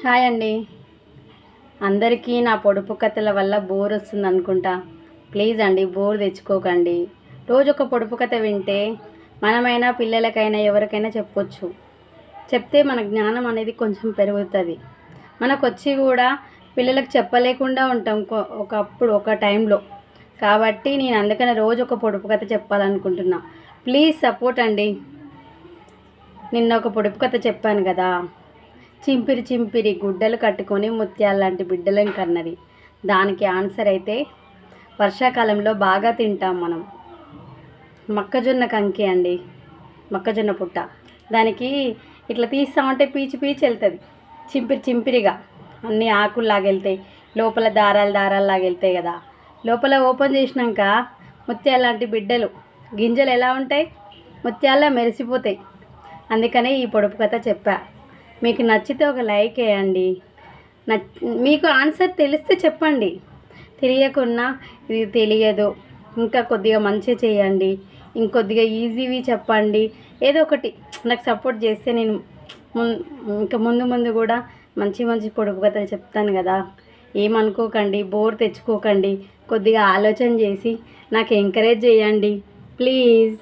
Hi అండి. అందరికీ నా పొడుపు కథల వల్ల బోర్ వస్తుంది అనుకుంటా. ప్లీజ్ అండి, బోర్ తెచ్చుకోకండి. రోజు ఒక పొడుపు కథ వింటే మనమైనా పిల్లలకైనా ఎవరికైనా చెప్పొచ్చు. చెప్తే మన జ్ఞానం అనేది కొంచెం పెరుగుతుంది. మనకు వచ్చి కూడా పిల్లలకు చెప్పలేకుండా ఉంటాం ఒకప్పుడు ఒక టైంలో. కాబట్టి నేను అందుకనే రోజు ఒక పొడుపు కథ చెప్పాలనుకుంటున్నా. ప్లీజ్ సపోర్ట్ అండి. నిన్న ఒక పొడుపు కథ చెప్పాను కదా, చింపిరి చింపిరి గుడ్డలు కట్టుకొని ముత్యాల లాంటి బిడ్డలను కన్నది. దానికి ఆన్సర్ అయితే వర్షాకాలంలో బాగా తింటాం మనం. మొక్కజొన్న కంకి అండి, మొక్కజొన్న పుట్ట. దానికి ఇట్లా తీస్తా ఉంటే పీచి పీచి వెళ్తుంది, చింపిరి చింపిరిగా అన్ని ఆకుల్లాగా వెళ్తాయి, లోపల దారాలు దారాల్లాగా వెళ్తాయి కదా. లోపల ఓపెన్ చేసినాక ముత్యాల లాంటి బిడ్డలు, గింజలు ఎలా ఉంటాయి, ముత్యాల మెరిసిపోతాయి. అందుకనే ఈ పొడుపు కథ చెప్పా. మీకు నచ్చితే ఒక లైక్ వేయండి. మీకు ఆన్సర్ తెలిస్తే చెప్పండి, తెలియకున్నా ఇది తెలియదు ఇంకా కొద్దిగా మంచిగా చేయండి, ఇంకొద్దిగా ఈజీవి చెప్పండి, ఏదో ఒకటి నాకు సపోర్ట్ చేస్తే నేను ఇంకా ముందు ముందు కూడా మంచి మంచి పొడుపు కథలు చెప్తాను కదా. ఏమనుకోకండి, బోర్ తెచ్చుకోకండి, కొద్దిగా ఆలోచన చేసి నాకు ఎంకరేజ్ చేయండి ప్లీజ్.